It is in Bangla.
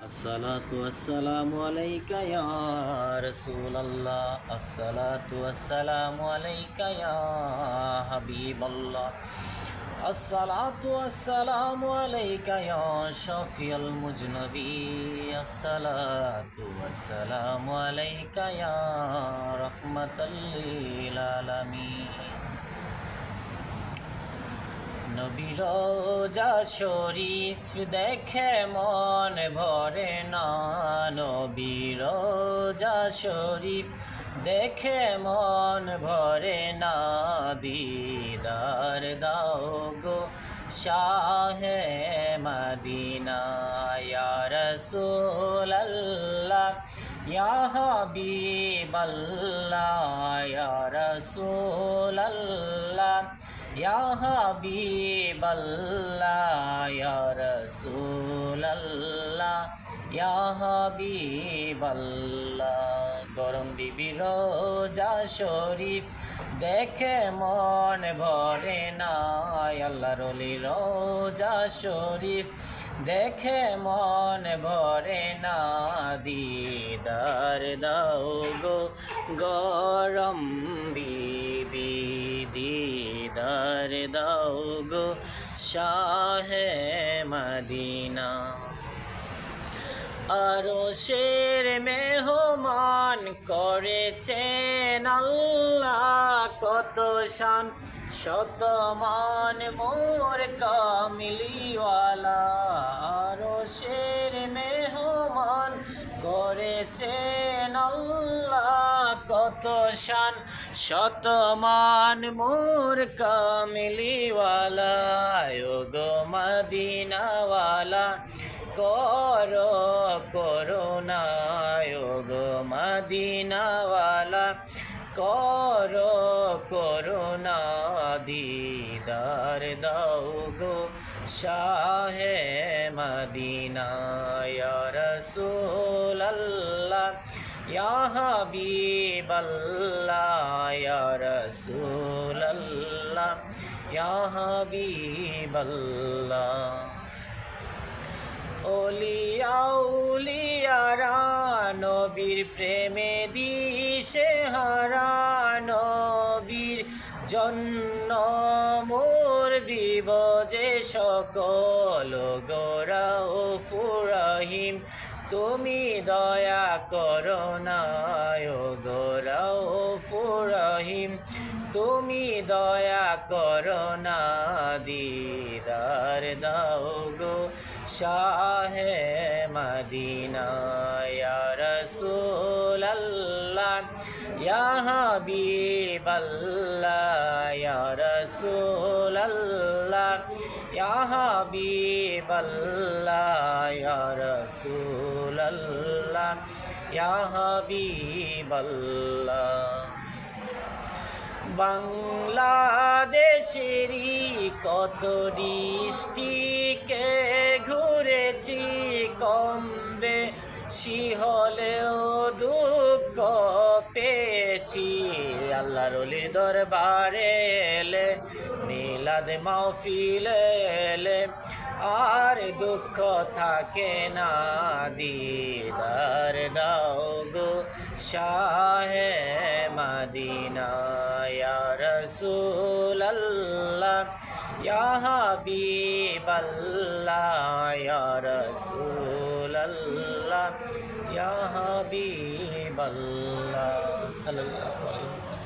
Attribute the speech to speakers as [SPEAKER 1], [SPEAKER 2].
[SPEAKER 1] আসসালাতু আসসালামু আলাইকা ইয়া রাসূলাল্লাহ আসসালাতু আসসালামু আলাইকা ইয়া হাবিবাল্লাহ আসসালাতু আসসালামু আলাইকা ইয়া শাফিয়াল মুজনবী আসসালাতু আসসালামু আলাইকা ইয়া রাহমাতাল লিল আলামিন নবীর রোজা শরীফ দেখে মন ভরে না নবীর রোজা শরীফ দেখে মন ভরে না দিদার দাও গো শাহে মদিনা ইয়া রাসূলুল্লাহ ইয়া হাবিবাল্লাহ ইয়া রাসূলুল্লাহ ইয়া হাবিবাল্লাহ ইয়া রাসূলুল্লাহ ইয়া হাবিবাল্লাহ গরম বিবির রোজা শরীফ দেখে মন ভরে না আল্লাহর ওলির রোজা শরীফ দেখে মন ভরে না দিদার দাও গো গরম বিবি দিদার দাও গো শাহে মদিনা আরশের মেহমান করেছেন আল্লাহ কত শান শত মান মোর কামলিওয়ালা আরশের মেহমান করেছেন আল্লাহ কত শান শত মান মোর কামলিওয়ালা ও গো মদিনাওয়ালা করো করুণা গো মদিনাওয়ালা করো করুণা দিদার দাও গো শাহে মদিনা ইয়া রাসূলুল্লাহ ইয়া হাবিবাল্লাহ ইয়া রাসূলুল্লাহ ইয়া হাবিবাল্লাহ ওলিয়াউলিয়ারা নবীর প্রেমে দিশে হারা নবীর জন্য মোর দিব যে সকল গোরা ও ফুরাহিম তুমি দয়া করো না গোরা ও ফুরাহিম তুমি দয়া করো না দিদার দাও গো শাহে মদিনা ইয়া রাসূলুল্লাহ ইয়া হাবিবাল্লাহ ইয়া রাসূলুল্লাহ ইয়া হাবিবাল্লাহ ইয়া রাসূলুল্লাহ ইয়া হাবিবাল্লাহ বাংলাদেশেরই কত ডিস্ট্রিক্টে ঘুরেছি কম বেশি হলেও দুঃখ পেয়েছি আল্লাহর ওলির দরবারে এলে মিলাদ মাহফিলে এলে আর দুঃখ থাকে না দিদার দাও গো শাহে মদিনা ইয়া রাসূলুল্লাহ ইয়া হাবিবাল্লাহ ইয়া রাসূলুল্লাহ ইয়া হাবিবাল্লাহ সাল্লাল্লাহু আলাইহি ওয়াসাল্লাম।